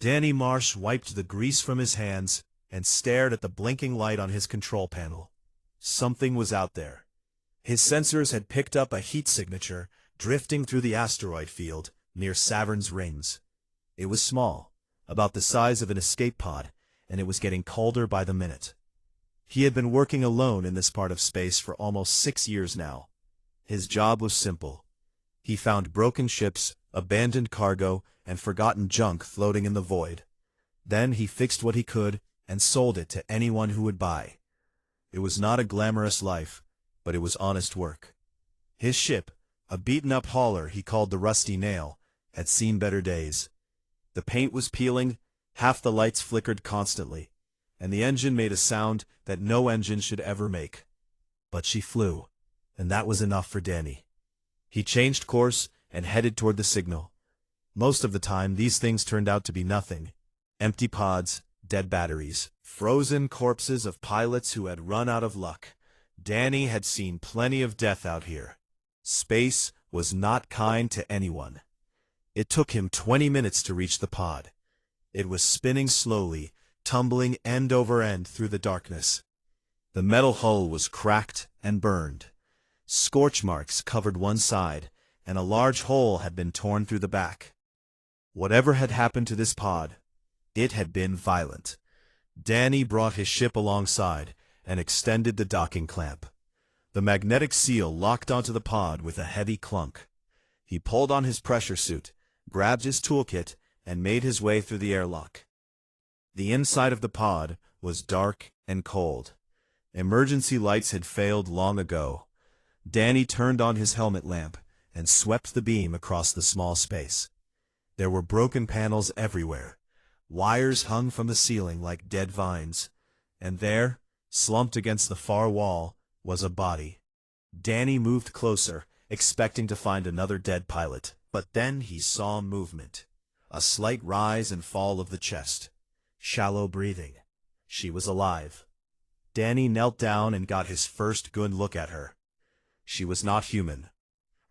Danny Marsh wiped the grease from his hands and stared at the blinking light on his control panel. Something was out there. His sensors had picked up a heat signature drifting through the asteroid field near Saturn's rings. It was small, about the size of an escape pod, and it was getting colder by the minute. He had been working alone in this part of space for almost 6 years now. His job was simple. He found broken ships, abandoned cargo, and forgotten junk floating in the void. Then he fixed what he could and sold it to anyone who would buy. It was not a glamorous life, but it was honest work. His ship, a beaten-up hauler he called the Rusty Nail, had seen better days. The paint was peeling, half the lights flickered constantly, and the engine made a sound that no engine should ever make. But she flew, and that was enough for Danny. He changed course and headed toward the signal. Most of the time, these things turned out to be nothing. Empty pods, dead batteries, frozen corpses of pilots who had run out of luck. Danny had seen plenty of death out here. Space was not kind to anyone. It took him 20 minutes to reach the pod. It was spinning slowly, tumbling end over end through the darkness. The metal hull was cracked and burned. Scorch marks covered one side, and a large hole had been torn through the back. Whatever had happened to this pod, it had been violent. Danny brought his ship alongside and extended the docking clamp. The magnetic seal locked onto the pod with a heavy clunk. He pulled on his pressure suit, grabbed his toolkit, and made his way through the airlock. The inside of the pod was dark and cold. Emergency lights had failed long ago. Danny turned on his helmet lamp and swept the beam across the small space. There were broken panels everywhere. Wires hung from the ceiling like dead vines. And there, slumped against the far wall, was a body. Danny moved closer, expecting to find another dead pilot. But then he saw movement. A slight rise and fall of the chest. Shallow breathing. She was alive. Danny knelt down and got his first good look at her. She was not human.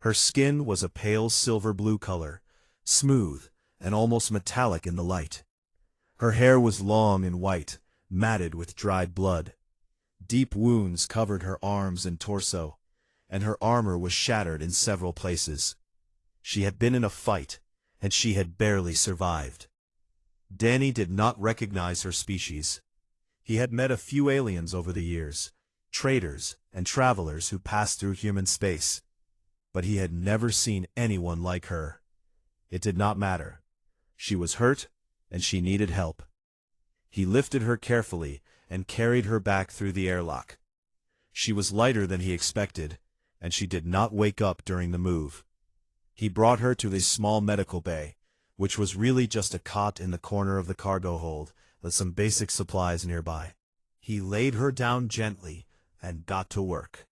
Her skin was a pale silver-blue color, smooth and almost metallic in the light. Her hair was long and white, matted with dried blood. Deep wounds covered her arms and torso, and her armor was shattered in several places. She had been in a fight, and she had barely survived. Danny did not recognize her species. He had met a few aliens over the years, traders and travelers who passed through human space, but he had never seen anyone like her. It did not matter. She was hurt, and she needed help. He lifted her carefully and carried her back through the airlock. She was lighter than he expected, and she did not wake up during the move. He brought her to his small medical bay, which was really just a cot in the corner of the cargo hold with some basic supplies nearby. He laid her down gently and got to work.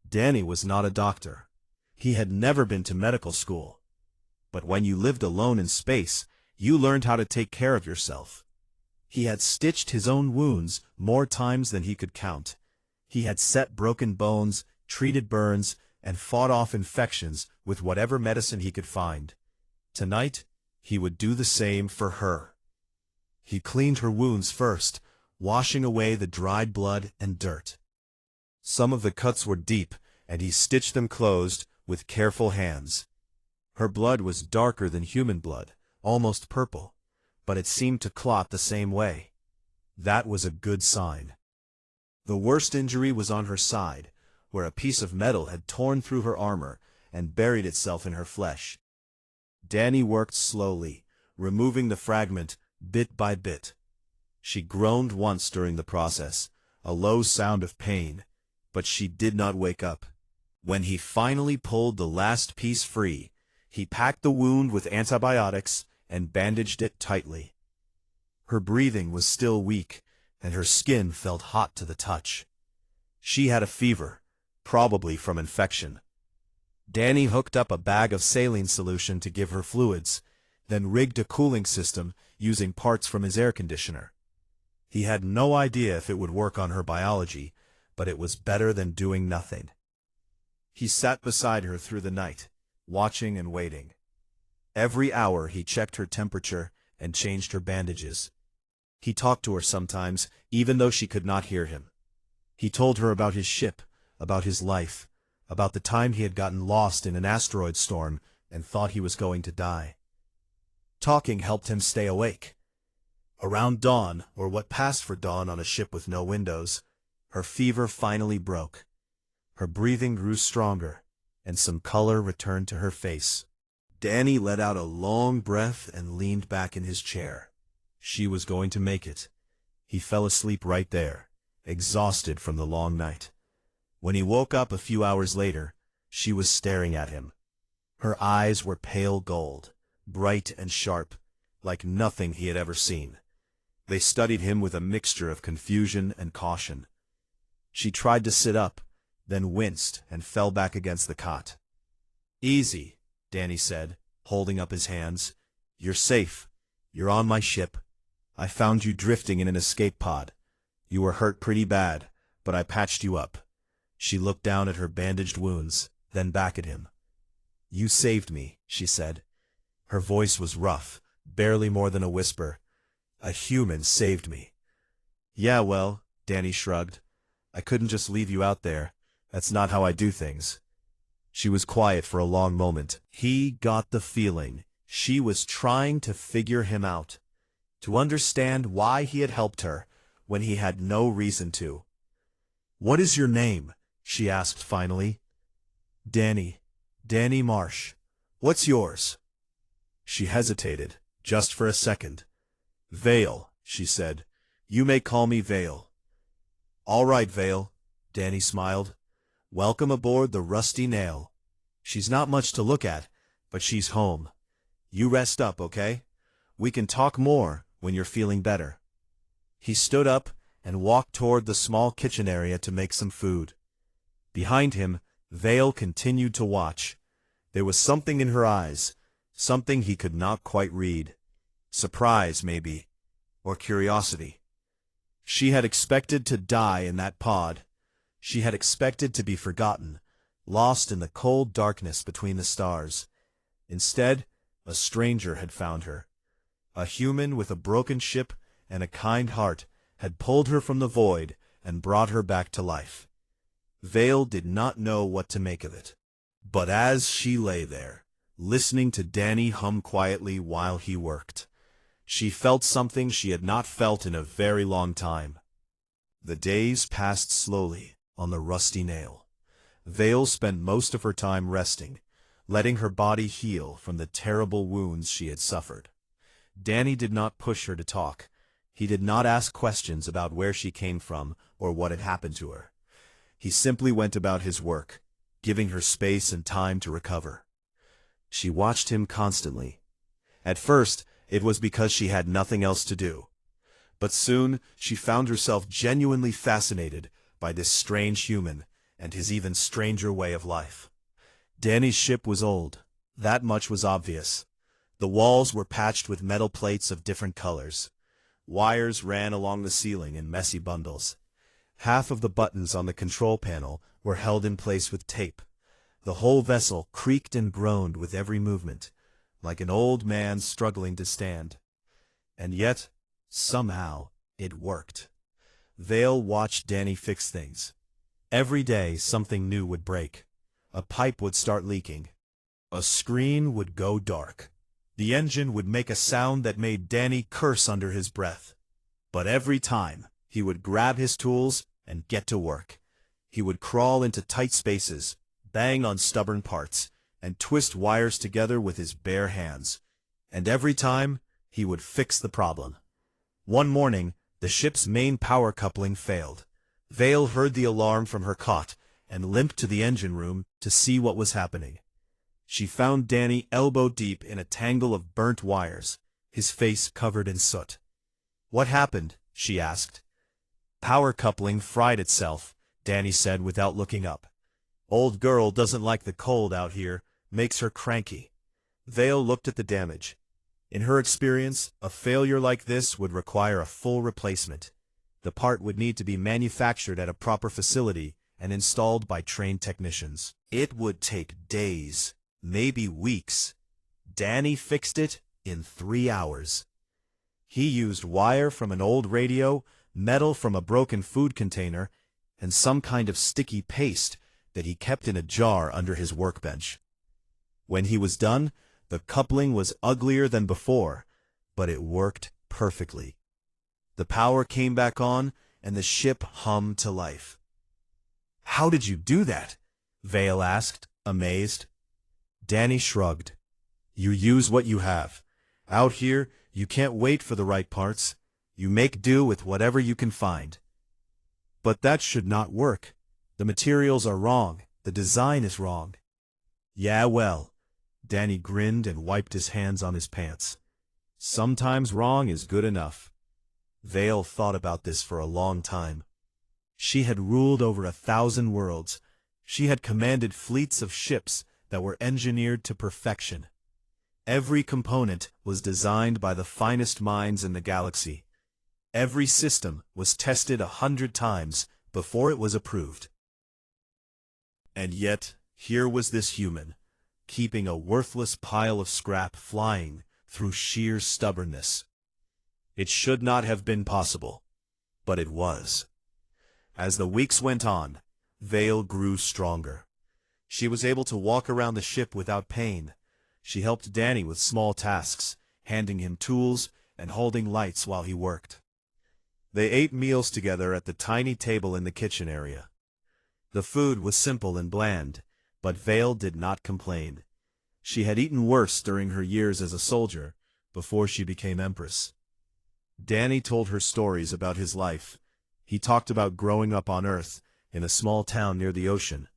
Danny was not a doctor. He had never been to medical school. But when you lived alone in space, you learned how to take care of yourself. He had stitched his own wounds more times than he could count. He had set broken bones, treated burns, and fought off infections with whatever medicine he could find. Tonight, he would do the same for her. He cleaned her wounds first, washing away the dried blood and dirt. Some of the cuts were deep, and he stitched them closed with careful hands. Her blood was darker than human blood, almost purple, but it seemed to clot the same way. That was a good sign. The worst injury was on her side, where a piece of metal had torn through her armor and buried itself in her flesh. Danny worked slowly, removing the fragment bit by bit. She groaned once during the process, a low sound of pain, but she did not wake up. When he finally pulled the last piece free, he packed the wound with antibiotics and bandaged it tightly. Her breathing was still weak, and her skin felt hot to the touch. She had a fever, probably from infection. Danny hooked up a bag of saline solution to give her fluids, then rigged a cooling system using parts from his air conditioner. He had no idea if it would work on her biology, but it was better than doing nothing. He sat beside her through the night, watching and waiting. Every hour he checked her temperature and changed her bandages. He talked to her sometimes, even though she could not hear him. He told her about his ship, about his life, about the time he had gotten lost in an asteroid storm and thought he was going to die. Talking helped him stay awake. Around dawn, or what passed for dawn on a ship with no windows, her fever finally broke. Her breathing grew stronger, and some color returned to her face. Danny let out a long breath and leaned back in his chair. She was going to make it. He fell asleep right there, exhausted from the long night. When he woke up a few hours later, she was staring at him. Her eyes were pale gold, bright and sharp, like nothing he had ever seen. They studied him with a mixture of confusion and caution. She tried to sit up, then winced and fell back against the cot. "Easy," Danny said, holding up his hands. "You're safe. You're on my ship. I found you drifting in an escape pod. You were hurt pretty bad, but I patched you up." She looked down at her bandaged wounds, then back at him. "You saved me," she said. Her voice was rough, barely more than a whisper. "A human saved me." "Yeah, well," Danny shrugged. "I couldn't just leave you out there. That's not how I do things." She was quiet for a long moment. He got the feeling she was trying to figure him out, to understand why he had helped her when he had no reason to. "What is your name?" she asked finally. "Danny. Danny Marsh. What's yours?" She hesitated, just for a second. "Vale," she said. "You may call me Vale." "All right, Vale," Danny smiled. "Welcome aboard the Rusty Nail. She's not much to look at, but she's home. You rest up, okay? We can talk more when you're feeling better." He stood up and walked toward the small kitchen area to make some food. Behind him, Vale continued to watch. There was something in her eyes, something he could not quite read. Surprise, maybe, or curiosity. She had expected to die in that pod. She had expected to be forgotten, lost in the cold darkness between the stars. Instead, a stranger had found her. A human with a broken ship and a kind heart had pulled her from the void and brought her back to life. Vale did not know what to make of it. But as she lay there, listening to Danny hum quietly while he worked, she felt something she had not felt in a very long time. The days passed slowly on the Rusty Nail. Vale spent most of her time resting, letting her body heal from the terrible wounds she had suffered. Danny did not push her to talk. He did not ask questions about where she came from or what had happened to her. He simply went about his work, giving her space and time to recover. She watched him constantly. At first, it was because she had nothing else to do. But soon, she found herself genuinely fascinated by this strange human and his even stranger way of life. Danny's ship was old. That much was obvious. The walls were patched with metal plates of different colors. Wires ran along the ceiling in messy bundles. Half of the buttons on the control panel were held in place with tape. The whole vessel creaked and groaned with every movement, like an old man struggling to stand. And yet, somehow, it worked. Vale watched Danny fix things. Every day something new would break. A pipe would start leaking. A screen would go dark. The engine would make a sound that made Danny curse under his breath. But every time, he would grab his tools and get to work. He would crawl into tight spaces, bang on stubborn parts, and twist wires together with his bare hands. And every time, he would fix the problem. One morning, the ship's main power coupling failed. Vale heard the alarm from her cot and limped to the engine room to see what was happening. She found Danny elbow-deep in a tangle of burnt wires, his face covered in soot. "What happened?" she asked. "Power coupling fried itself," Danny said without looking up. "Old girl doesn't like the cold out here, makes her cranky." Vale looked at the damage. In her experience, a failure like this would require a full replacement. The part would need to be manufactured at a proper facility and installed by trained technicians. It would take days, maybe weeks. Danny fixed it in 3 hours. He used wire from an old radio, metal from a broken food container, and some kind of sticky paste that he kept in a jar under his workbench. When he was done, the coupling was uglier than before, but it worked perfectly. The power came back on, and the ship hummed to life. "How did you do that?" Vale asked, amazed. Danny shrugged. "You use what you have. Out here, you can't wait for the right parts. You make do with whatever you can find." "But that should not work. The materials are wrong. The design is wrong." "Yeah, well." Danny grinned and wiped his hands on his pants. "Sometimes wrong is good enough." Vale thought about this for a long time. She had ruled over 1,000 worlds. She had commanded fleets of ships that were engineered to perfection. Every component was designed by the finest minds in the galaxy. Every system was tested 100 times before it was approved. And yet, here was this human, keeping a worthless pile of scrap flying through sheer stubbornness. It should not have been possible, but it was. As the weeks went on, Vale grew stronger. She was able to walk around the ship without pain. She helped Danny with small tasks, handing him tools and holding lights while he worked. They ate meals together at the tiny table in the kitchen area. The food was simple and bland, but Vale did not complain. She had eaten worse during her years as a soldier, before she became Empress. Danny told her stories about his life. He talked about growing up on Earth, in a small town near the ocean.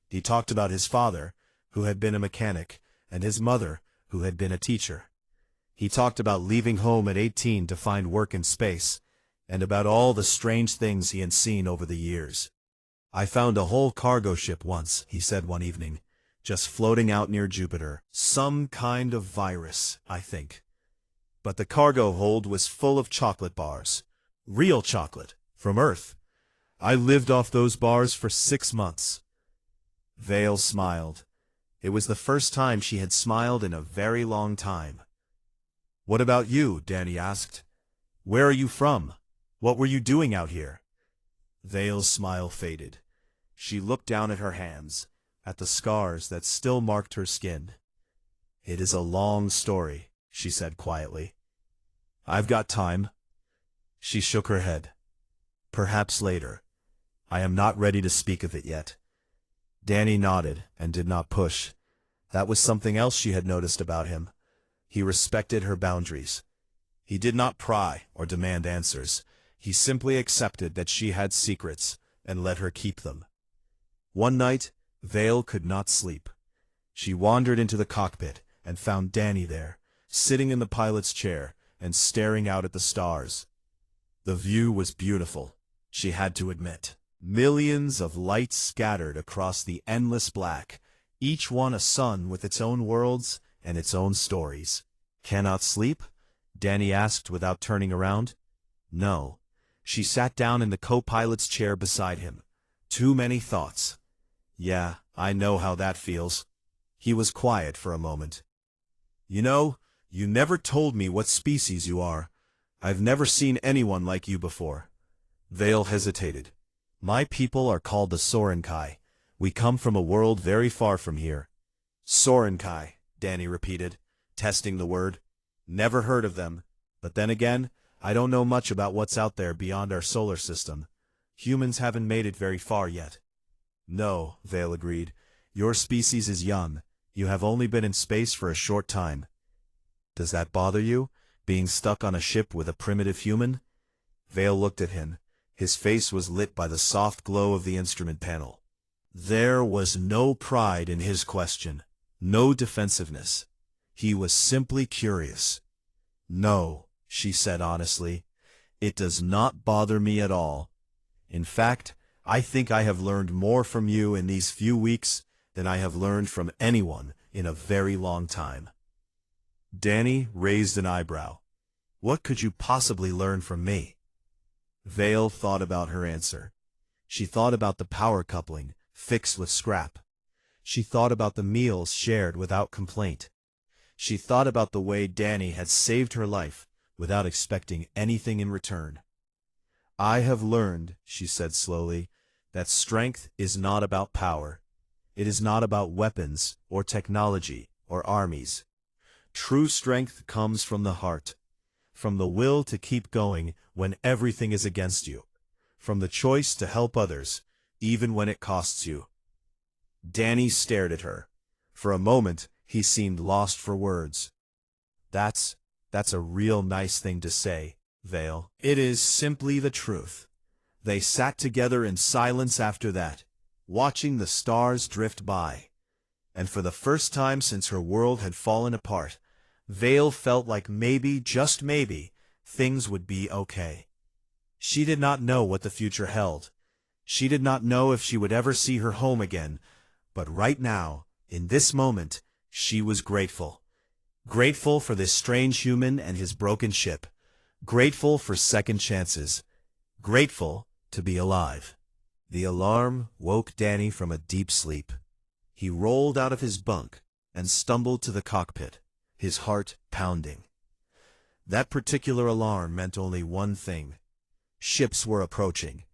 He talked about his father, who had been a mechanic, and his mother, who had been a teacher. He talked about leaving home at 18 to find work in space, and about all the strange things he had seen over the years. "I found a whole cargo ship once," he said one evening, "just floating out near Jupiter. Some kind of virus, I think. But the cargo hold was full of chocolate bars. Real chocolate, from Earth. I lived off those bars for 6 months." Vale smiled. It was the first time she had smiled in a very long time. "What about you?" Danny asked. "Where are you from? What were you doing out here?" Vale's smile faded. She looked down at her hands, at the scars that still marked her skin. "It is a long story," she said quietly. "I've got time." She shook her head. "Perhaps later. I am not ready to speak of it yet." Danny nodded and did not push. That was something else she had noticed about him. He respected her boundaries. He did not pry or demand answers. He simply accepted that she had secrets and let her keep them. One night, Vale could not sleep. She wandered into the cockpit and found Danny there, sitting in the pilot's chair and staring out at the stars. The view was beautiful, she had to admit. Millions of lights scattered across the endless black, each one a sun with its own worlds and its own stories. "Cannot sleep?" Danny asked without turning around. "No." She sat down in the co-pilot's chair beside him. "Too many thoughts." "Yeah, I know how that feels." He was quiet for a moment. "You know, you never told me what species you are. I've never seen anyone like you before." Vale hesitated. "My people are called the Sorenkai. We come from a world very far from here." "Sorenkai," Danny repeated, testing the word. "Never heard of them. But then again, I don't know much about what's out there beyond our solar system. Humans haven't made it very far yet." "No," Vale agreed. "Your species is young. You have only been in space for a short time." "Does that bother you, being stuck on a ship with a primitive human?" Vale looked at him. His face was lit by the soft glow of the instrument panel. There was no pride in his question, no defensiveness. He was simply curious. "No," she said honestly, "it does not bother me at all. In fact, I think I have learned more from you in these few weeks than I have learned from anyone in a very long time." Danny raised an eyebrow. "What could you possibly learn from me?" Vale thought about her answer. She thought about the power coupling, fixed with scrap. She thought about the meals shared without complaint. She thought about the way Danny had saved her life without expecting anything in return. "I have learned," she said slowly, "that strength is not about power. It is not about weapons, or technology, or armies. True strength comes from the heart, from the will to keep going when everything is against you, from the choice to help others, even when it costs you." Danny stared at her. For a moment, he seemed lost for words. That's a real nice thing to say, Vale. It is simply the truth." They sat together in silence after that, watching the stars drift by. And for the first time since her world had fallen apart, Vale felt like maybe, just maybe, things would be okay. She did not know what the future held. She did not know if she would ever see her home again, but right now, in this moment, she was grateful. Grateful for this strange human and his broken ship. Grateful for second chances. Grateful to be alive. The alarm woke Danny from a deep sleep. He rolled out of his bunk and stumbled to the cockpit, his heart pounding. That particular alarm meant only one thing. Ships were approaching.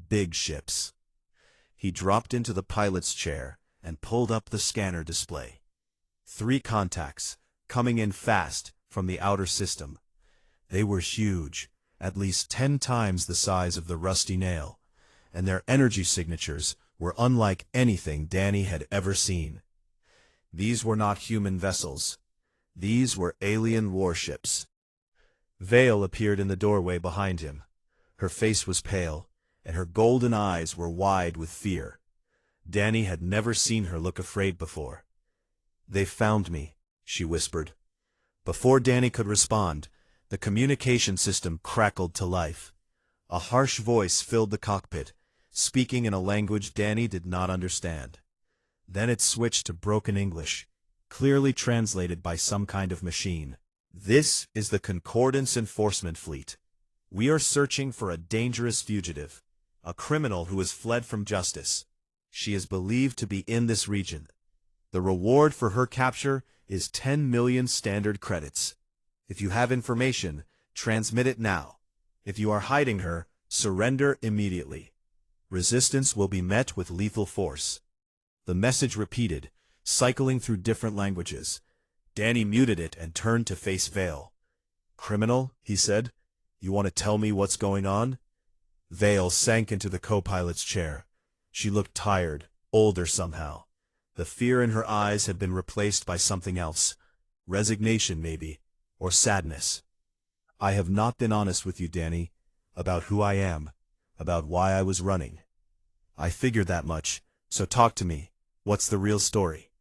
Big ships. He dropped into the pilot's chair and pulled up the scanner display. 3 contacts, coming in fast from the outer system. They were huge, at least 10 times the size of the rusty nail, and their energy signatures were unlike anything Danny had ever seen. These were not human vessels. These were alien warships. Vale appeared in the doorway behind him. Her face was pale, and her golden eyes were wide with fear. Danny had never seen her look afraid before. "They found me," she whispered. Before Danny could respond, the communication system crackled to life. A harsh voice filled the cockpit, speaking in a language Danny did not understand. Then it switched to broken English, clearly translated by some kind of machine. "This is the Concordance Enforcement Fleet. We are searching for a dangerous fugitive, a criminal who has fled from justice. She is believed to be in this region. The reward for her capture is 10 million standard credits. If you have information, transmit it now. If you are hiding her, surrender immediately. Resistance will be met with lethal force." The message repeated, cycling through different languages. Danny muted it and turned to face Vale. "Criminal," he said, "you want to tell me what's going on?" Vale sank into the co-pilot's chair. She looked tired, older somehow. The fear in her eyes had been replaced by something else. Resignation, maybe, or sadness. "I have not been honest with you, Danny, about who I am, about why I was running. I figured that much, so talk to me. What's the real story?"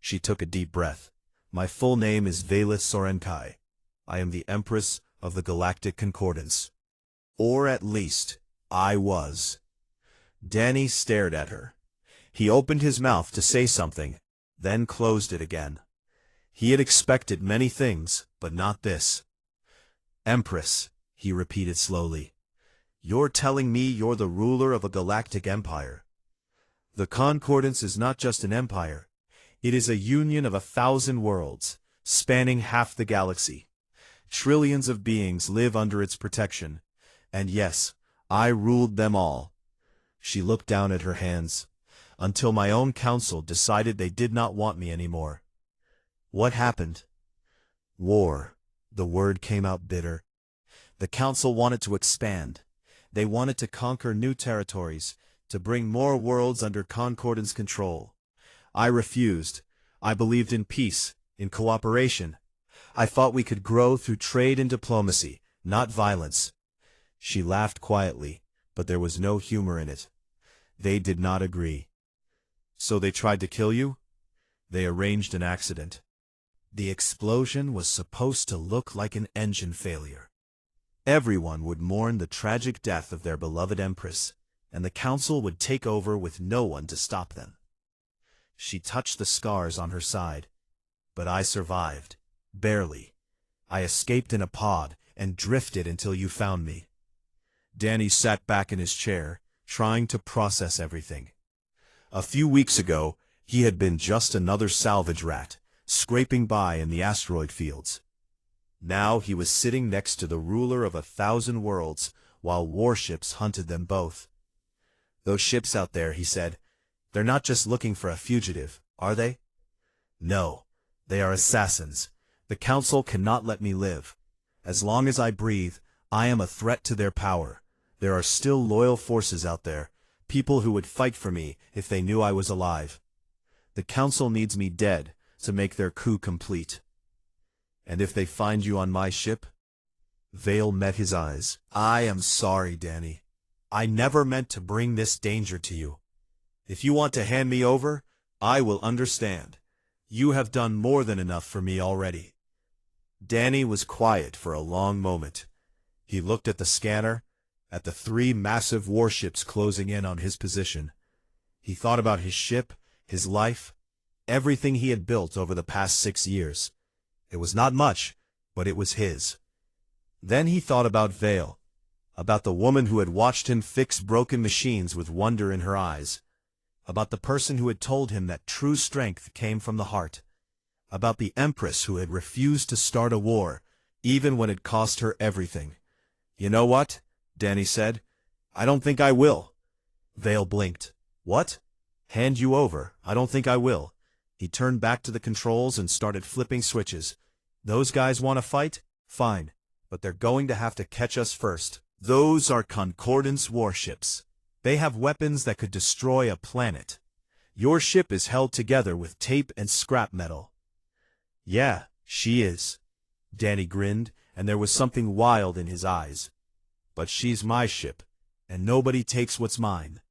She took a deep breath. "My full name is Vale Sorenkai. I am the Empress of the Galactic Concordance. Or at least, I was." Danny stared at her. He opened his mouth to say something, then closed it again. He had expected many things, but not this. "Empress," he repeated slowly. "You're telling me you're the ruler of a galactic empire. The Concordance is not just an empire. It is a union of 1,000 worlds, spanning half the galaxy. Trillions of beings live under its protection. And yes, I ruled them all." She looked down at her hands. "Until my own council decided they did not want me anymore." "What happened?" "War." The word came out bitter. "The council wanted to expand. They wanted to conquer new territories, to bring more worlds under Concordance control. I refused. I believed in peace, in cooperation. I thought we could grow through trade and diplomacy, not violence." She laughed quietly, but there was no humor in it. They did not agree. "So they tried to kill you?" "They arranged an accident. The explosion was supposed to look like an engine failure. Everyone would mourn the tragic death of their beloved Empress, and the council would take over with no one to stop them." She touched the scars on her side. "But I survived. Barely. I escaped in a pod and drifted until you found me." Danny sat back in his chair, trying to process everything. A few weeks ago, he had been just another salvage rat, scraping by in the asteroid fields. Now he was sitting next to the ruler of 1,000 worlds, while warships hunted them both. "Those ships out there," he said, "they're not just looking for a fugitive, are they? No, they are assassins. The Council cannot let me live. As long as I breathe, I am a threat to their power. There are still loyal forces out there, people who would fight for me if they knew I was alive. The Council needs me dead to make their coup complete. And if they find you on my ship?" Vale met his eyes. "I am sorry, Danny. I never meant to bring this danger to you. If you want to hand me over, I will understand. You have done more than enough for me already." Danny was quiet for a long moment. He looked at the scanner, at the 3 massive warships closing in on his position. He thought about his ship, his life, everything he had built over the past 6 years. It was not much, but it was his. Then he thought about Vale, about the woman who had watched him fix broken machines with wonder in her eyes, about the person who had told him that true strength came from the heart, about the Empress who had refused to start a war, even when it cost her everything. "You know what?" Danny said. "I don't think I will." Vale blinked. "What?" "Hand you over. I don't think I will." He turned back to the controls and started flipping switches. "Those guys want to fight? Fine. But they're going to have to catch us first. Those are Concordance warships. They have weapons that could destroy a planet. Your ship is held together with tape and scrap metal." "Yeah, she is." Danny grinned, and there was something wild in his eyes. "But she's my ship, and nobody takes what's mine."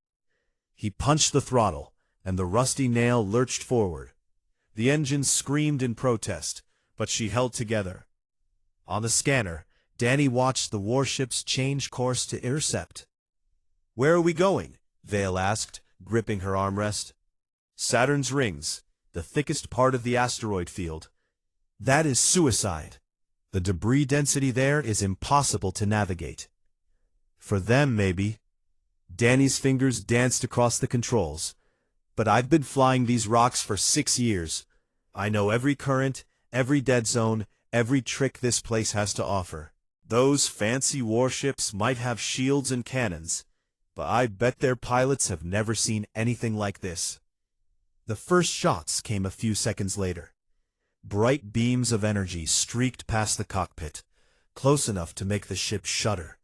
He punched the throttle, and the rusty nail lurched forward. The engine screamed in protest, but she held together. On the scanner, Danny watched the warships change course to intercept. "Where are we going?" Vale asked, gripping her armrest. "Saturn's rings, the thickest part of the asteroid field. That is suicide. The debris density there is impossible to navigate." "For them, maybe." Danny's fingers danced across the controls. "But I've been flying these rocks for 6 years. I know every current, every dead zone, every trick this place has to offer. Those fancy warships might have shields and cannons, but I bet their pilots have never seen anything like this." The first shots came a few seconds later. Bright beams of energy streaked past the cockpit, close enough to make the ship shudder.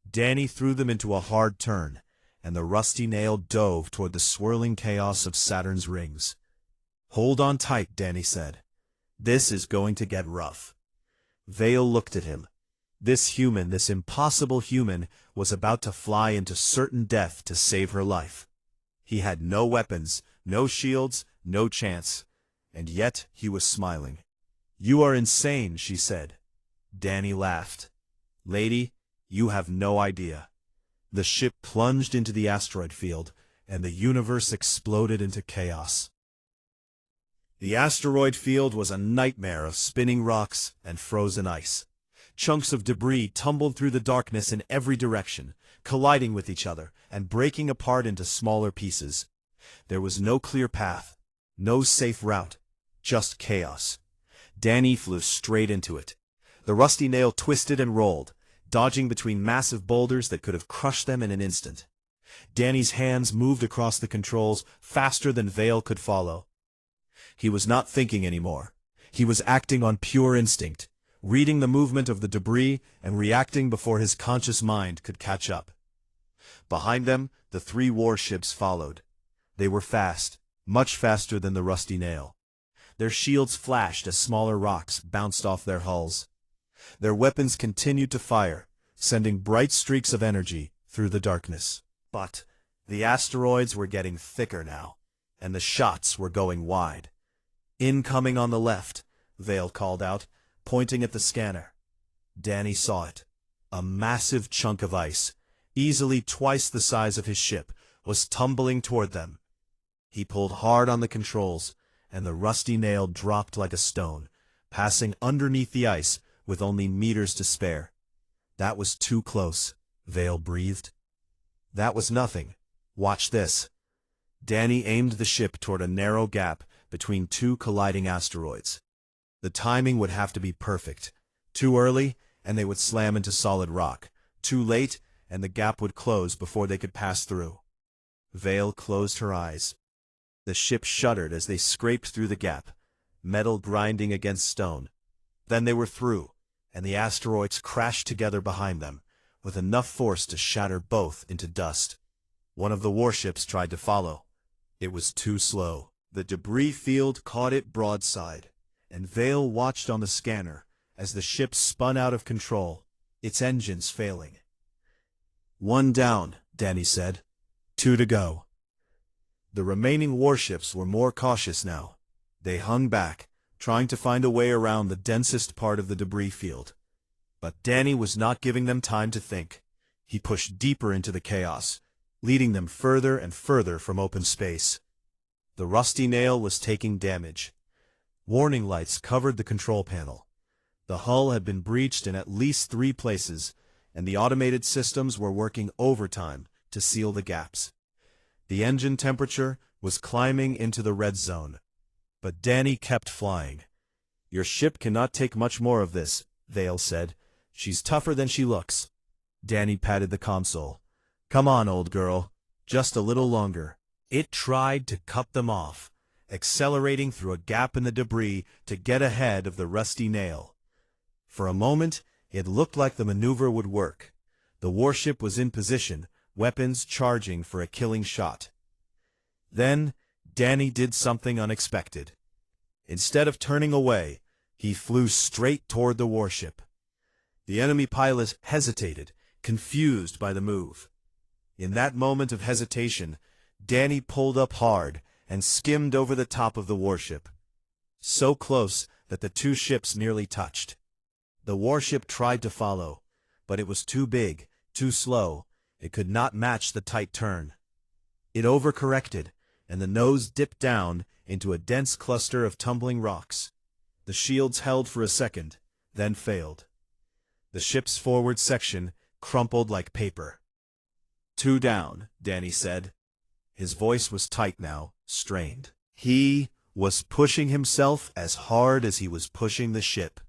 Danny threw them into a hard turn, and the rusty nail dove toward the swirling chaos of Saturn's rings. "Hold on tight," Danny said. "This is going to get rough." Vale looked at him. This human, this impossible human, was about to fly into certain death to save her life. He had no weapons, no shields, no chance. And yet he was smiling. "You are insane," she said. Danny laughed. "Lady, you have no idea." The ship plunged into the asteroid field, and the universe exploded into chaos. The asteroid field was a nightmare of spinning rocks and frozen ice. Chunks of debris tumbled through the darkness in every direction, colliding with each other and breaking apart into smaller pieces. There was no clear path, no safe route, just chaos. Danny flew straight into it. The rusty nail twisted and rolled, dodging between massive boulders that could have crushed them in an instant. Danny's hands moved across the controls faster than Vale could follow. He was not thinking anymore. He was acting on pure instinct, reading the movement of the debris and reacting before his conscious mind could catch up. Behind them, the 3 warships followed. They were fast, much faster than the rusty nail. Their shields flashed as smaller rocks bounced off their hulls. Their weapons continued to fire, sending bright streaks of energy through the darkness. But the asteroids were getting thicker now, and the shots were going wide. "Incoming on the left," Vale called out, pointing at the scanner. Danny saw it. A massive chunk of ice, easily twice the size of his ship, was tumbling toward them. He pulled hard on the controls, and the rusty nail dropped like a stone, passing underneath the ice with only meters to spare. "That was too close," Vale breathed. "That was nothing. Watch this." Danny aimed the ship toward a narrow gap between 2 colliding asteroids. The timing would have to be perfect. Too early, and they would slam into solid rock. Too late, and the gap would close before they could pass through. Vale closed her eyes. The ship shuddered as they scraped through the gap, metal grinding against stone. Then they were through, and the asteroids crashed together behind them, with enough force to shatter both into dust. One of the warships tried to follow. It was too slow. The debris field caught it broadside, and Vale watched on the scanner as the ship spun out of control, its engines failing. "One down," Danny said. 2 to go. The remaining warships were more cautious now. They hung back, trying to find a way around the densest part of the debris field. But Danny was not giving them time to think. He pushed deeper into the chaos, leading them further and further from open space. The rusty nail was taking damage. Warning lights covered the control panel. The hull had been breached in at least 3 places, and the automated systems were working overtime to seal the gaps. The engine temperature was climbing into the red zone. But Danny kept flying. "Your ship cannot take much more of this," Vale said. "She's tougher than she looks." Danny patted the console. "Come on, old girl. Just a little longer." It tried to cut them off, accelerating through a gap in the debris to get ahead of the rusty nail. For a moment, it looked like the maneuver would work. The warship was in position, weapons charging for a killing shot. Then, Danny did something unexpected. Instead of turning away, he flew straight toward the warship. The enemy pilot hesitated, confused by the move. In that moment of hesitation, Danny pulled up hard and skimmed over the top of the warship, so close that the 2 ships nearly touched. The warship tried to follow, but it was too big, too slow. It could not match the tight turn. It overcorrected, and the nose dipped down into a dense cluster of tumbling rocks. The shields held for a second, then failed. The ship's forward section crumpled like paper. 2 down, Danny said. His voice was tight now, strained. He was pushing himself as hard as he was pushing the ship.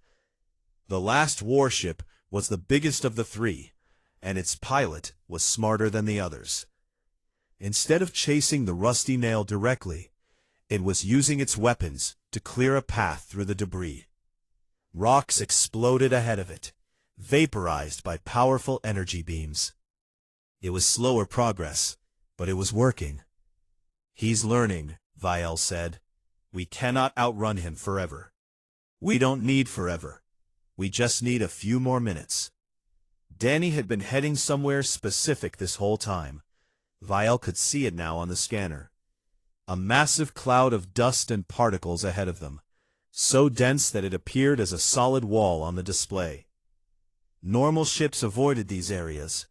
The last warship was the biggest of the 3, and its pilot was smarter than the others. Instead of chasing the rusty nail directly, it was using its weapons to clear a path through the debris. Rocks exploded ahead of it, vaporized by powerful energy beams. It was slower progress, but it was working. "He's learning," Vale said. "We cannot outrun him forever." "We don't need forever. We just need a few more minutes." Danny had been heading somewhere specific this whole time. Vale could see it now on the scanner. A massive cloud of dust and particles ahead of them, so dense that it appeared as a solid wall on the display. Normal ships avoided these areas.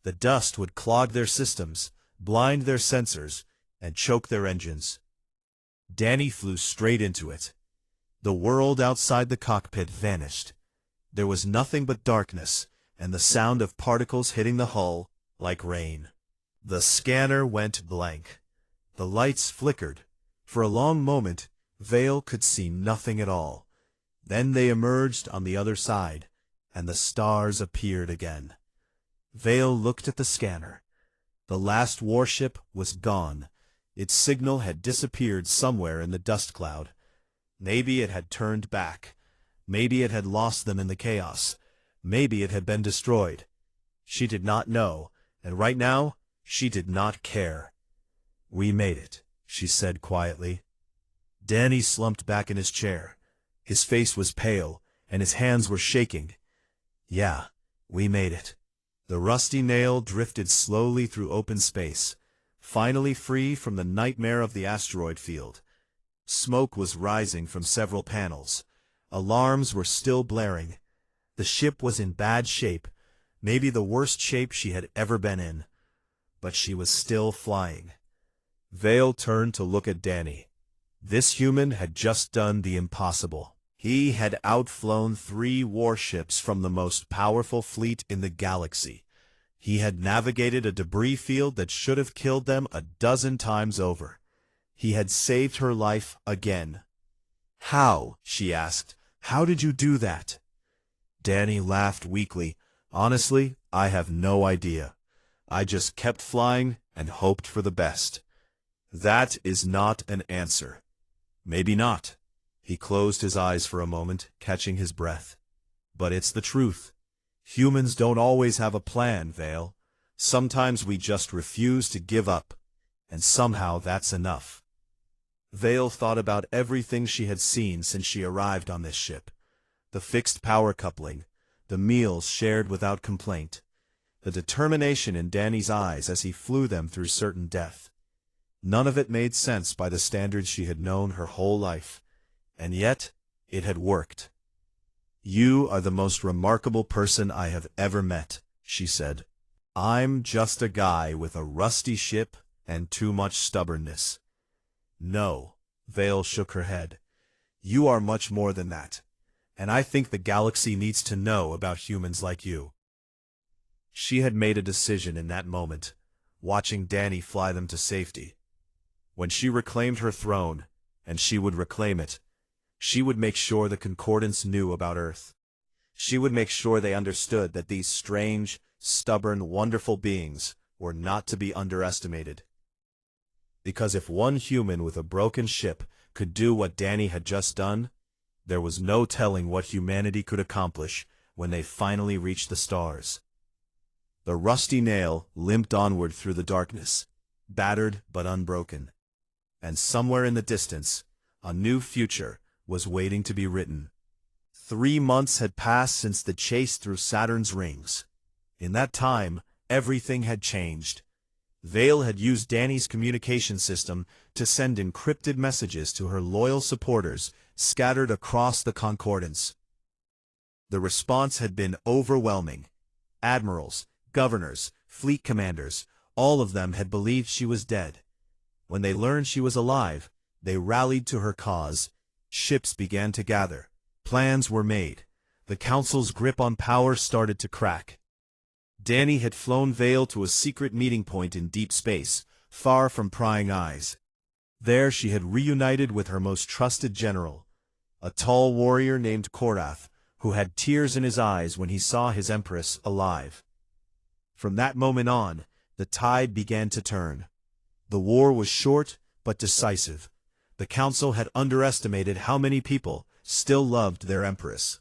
The dust would clog their systems, blind their sensors, and choke their engines. Danny flew straight into it. The world outside the cockpit vanished. There was nothing but darkness, and the sound of particles hitting the hull like rain. The scanner went blank. The lights flickered. For a long moment, Vale could see nothing at all. Then they emerged on the other side, and the stars appeared again. Vale looked at the scanner. The last warship was gone. Its signal had disappeared somewhere in the dust cloud. Maybe it had turned back. Maybe it had lost them in the chaos. Maybe it had been destroyed. She did not know, and right now, she did not care. "We made it," she said quietly. Danny slumped back in his chair. His face was pale, and his hands were shaking. "Yeah, we made it." The rusty nail drifted slowly through open space, finally free from the nightmare of the asteroid field. Smoke was rising from several panels. Alarms were still blaring. The ship was in bad shape, maybe the worst shape she had ever been in. But she was still flying. Vale turned to look at Danny. This human had just done the impossible. He had outflown 3 warships from the most powerful fleet in the galaxy. He had navigated a debris field that should have killed them a dozen times over. He had saved her life again. "How?" she asked. "How did you do that?" Danny laughed weakly. Honestly, I have no idea. I just kept flying and hoped for the best. That is not an answer. Maybe not. He closed his eyes for a moment, catching his breath. But it's the truth. Humans don't always have a plan, Vale. Sometimes we just refuse to give up, and somehow that's enough. Vale thought about everything she had seen since she arrived on this ship. The fixed power coupling, the meals shared without complaint, the determination in Danny's eyes as he flew them through certain death. None of it made sense by the standards she had known her whole life, and yet it had worked. "You are the most remarkable person I have ever met," she said. "I'm just a guy with a rusty ship and too much stubbornness." "No," Vale shook her head. "You are much more than that, and I think the galaxy needs to know about humans like you." She had made a decision in that moment, watching Danny fly them to safety. When she reclaimed her throne, and she would reclaim it, she would make sure the Concordance knew about Earth. She would make sure they understood that these strange, stubborn, wonderful beings were not to be underestimated. Because if one human with a broken ship could do what Danny had just done, there was no telling what humanity could accomplish when they finally reached the stars. The rusty nail limped onward through the darkness, battered but unbroken. And somewhere in the distance, a new future was waiting to be written. 3 months had passed since the chase through Saturn's rings. In that time, everything had changed. Vale had used Danny's communication system to send encrypted messages to her loyal supporters scattered across the Concordance. The response had been overwhelming. Admirals, governors, fleet commanders, all of them had believed she was dead. When they learned she was alive, they rallied to her cause. Ships began to gather. Plans were made. The Council's grip on power started to crack. Danny had flown Vale to a secret meeting point in deep space, far from prying eyes. There she had reunited with her most trusted general, a tall warrior named Korath, who had tears in his eyes when he saw his empress alive. From that moment on, the tide began to turn. The war was short but decisive. The Council had underestimated how many people still loved their empress.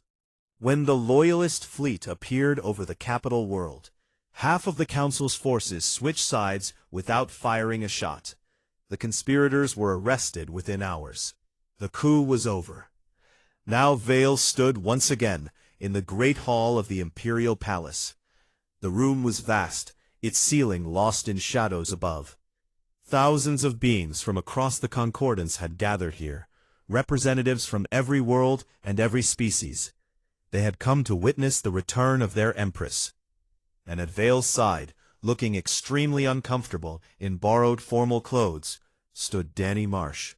When the Loyalist fleet appeared over the capital world, half of the Council's forces switched sides without firing a shot. The conspirators were arrested within hours. The coup was over. Now Vale stood once again in the great hall of the Imperial Palace. The room was vast, its ceiling lost in shadows above. Thousands of beings from across the Concordance had gathered here, representatives from every world and every species. They had come to witness the return of their empress. And at Vale's side, looking extremely uncomfortable in borrowed formal clothes, stood Danny Marsh.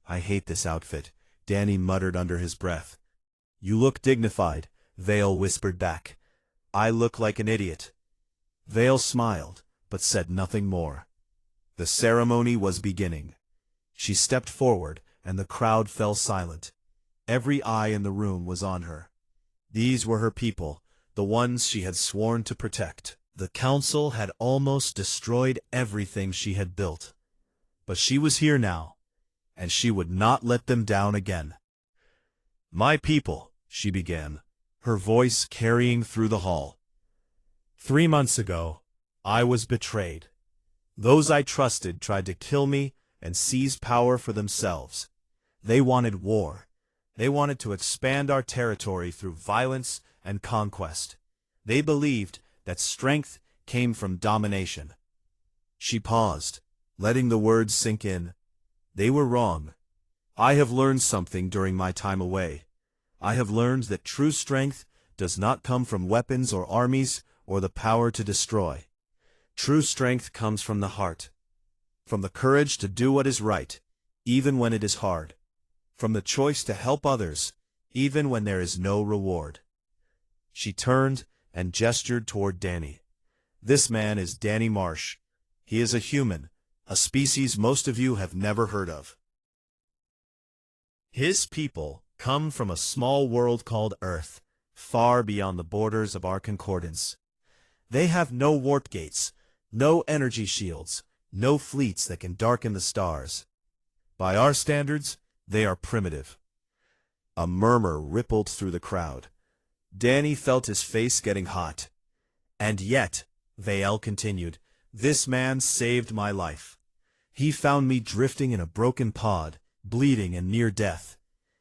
"I hate this outfit," Danny muttered under his breath. "You look dignified," Vale whispered back. "I look like an idiot." Vale smiled, but said nothing more. The ceremony was beginning. She stepped forward, and the crowd fell silent. Every eye in the room was on her. These were her people, the ones she had sworn to protect. The Council had almost destroyed everything she had built. But she was here now, and she would not let them down again. "My people," she began, her voice carrying through the hall. 3 months ago, I was betrayed. Those I trusted tried to kill me and seize power for themselves. They wanted war. They wanted to expand our territory through violence and conquest. They believed that strength came from domination. She paused, letting the words sink in. They were wrong. I have learned something during my time away. I have learned that true strength does not come from weapons or armies or the power to destroy. True strength comes from the heart, from the courage to do what is right, even when it is hard, from the choice to help others, even when there is no reward. She turned and gestured toward Danny. "This man is Danny Marsh. He is a human, a species most of you have never heard of. His people come from a small world called Earth, far beyond the borders of our concordance. They have no warp gates, no energy shields, no fleets that can darken the stars. By our standards, they are primitive. A murmur rippled through the crowd. Danny felt his face getting hot. And yet, Vael continued, this man saved my life. He found me drifting in a broken pod, bleeding and near death.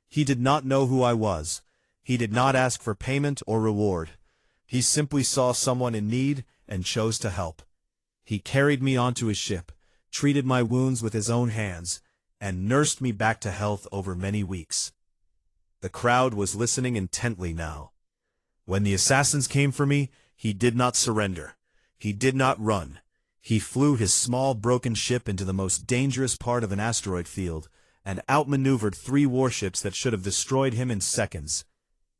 He did not know who I was. He did not ask for payment or reward. He simply saw someone in need and chose to help. He carried me onto his ship, treated my wounds with his own hands, and nursed me back to health over many weeks. The crowd was listening intently now. When the assassins came for me, he did not surrender. He did not run. He flew his small broken ship into the most dangerous part of an asteroid field, and outmaneuvered 3 warships that should have destroyed him in seconds.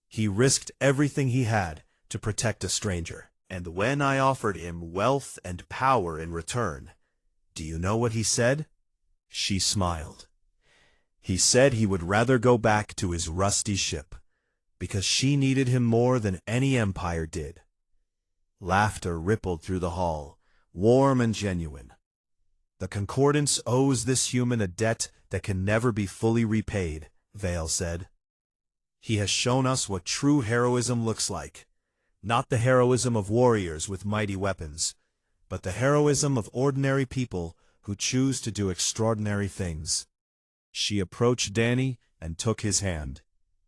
He risked everything he had to protect a stranger. And when I offered him wealth and power in return, do you know what he said? She smiled. He said he would rather go back to his rusty ship, because she needed him more than any empire did. Laughter rippled through the hall, warm and genuine. The Concordance owes this human a debt that can never be fully repaid, Vael said. He has shown us what true heroism looks like. Not the heroism of warriors with mighty weapons, but the heroism of ordinary people who choose to do extraordinary things. She approached Danny and took his hand.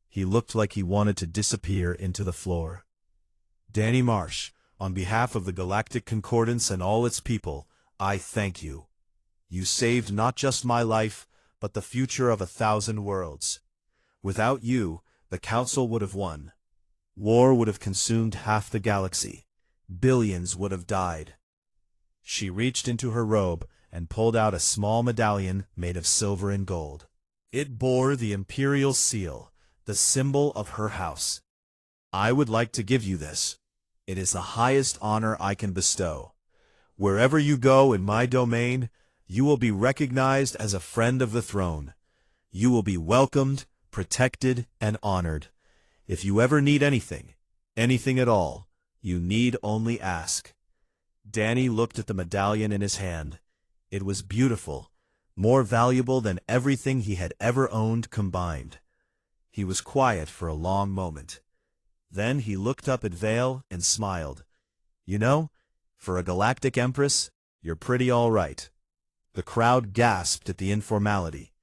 He looked like he wanted to disappear into the floor. Danny Marsh, on behalf of the Galactic Concordance and all its people, I thank you. You saved not just my life, but the future of 1,000 worlds. Without you, the Council would have won. War would have consumed half the galaxy. Billions would have died. She reached into her robe and pulled out a small medallion made of silver and gold. It bore the Imperial seal, the symbol of her house. I would like to give you this. It is the highest honor I can bestow. Wherever you go in my domain, you will be recognized as a friend of the throne. You will be welcomed, protected, and honored. If you ever need anything at all, you need only ask. Danny looked at the medallion in his hand. It was beautiful, more valuable than everything he had ever owned combined. He was quiet for a long moment. Then he looked up at Vael and smiled. You know, for a galactic empress, you're pretty all right. The crowd gasped at the informality.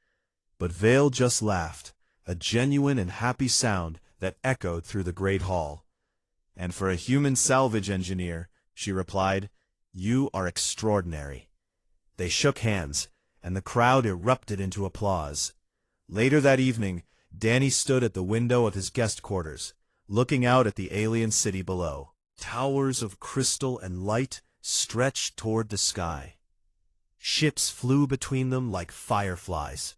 But Vael just laughed, a genuine and happy sound that echoed through the great hall. And for a human salvage engineer, she replied, you are extraordinary. They shook hands, and the crowd erupted into applause. Later that evening, Danny stood at the window of his guest quarters, looking out at the alien city below. Towers of crystal and light stretched toward the sky. Ships flew between them like fireflies.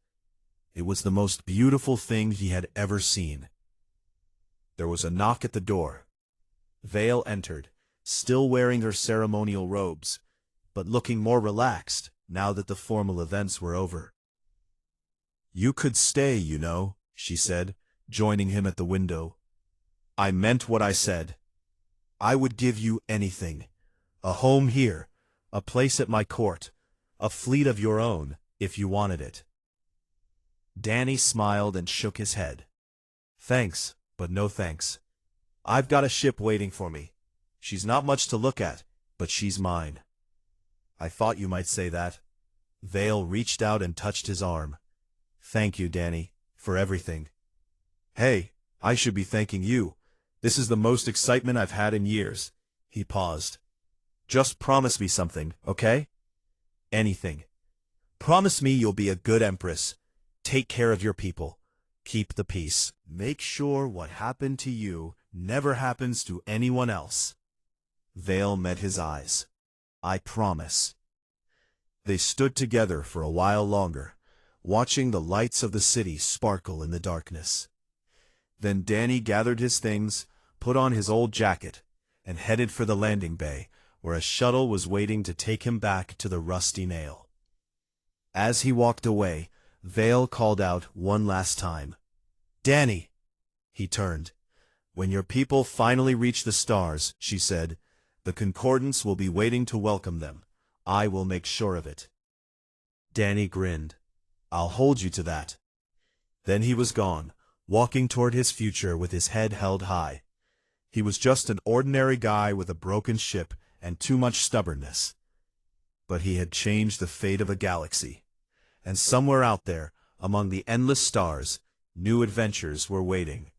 It was the most beautiful thing he had ever seen. There was a knock at the door. Vael entered, still wearing her ceremonial robes, but looking more relaxed now that the formal events were over. You could stay, you know, she said, joining him at the window. I meant what I said. I would give you anything. A home here, a place at my court, a fleet of your own, if you wanted it. Danny smiled and shook his head. Thanks, but no thanks. I've got a ship waiting for me. She's not much to look at, but she's mine. I thought you might say that. Vael reached out and touched his arm. Thank you, Danny, for everything. Hey, I should be thanking you. This is the most excitement I've had in years. He paused. Just promise me something, okay? Anything. Promise me you'll be a good empress. Take care of your people. Keep the peace. Make sure what happened to you never happens to anyone else. Vael met his eyes. I promise. They stood together for a while longer, watching the lights of the city sparkle in the darkness. Then Danny gathered his things, put on his old jacket, and headed for the landing bay, where a shuttle was waiting to take him back to the Rusty Nail. As he walked away, Vael called out one last time. Danny! He turned. When your people finally reach the stars, she said, the Concordance will be waiting to welcome them. I will make sure of it. Danny grinned. I'll hold you to that. Then he was gone, walking toward his future with his head held high. He was just an ordinary guy with a broken ship and too much stubbornness. But he had changed the fate of a galaxy. And somewhere out there, among the endless stars, new adventures were waiting.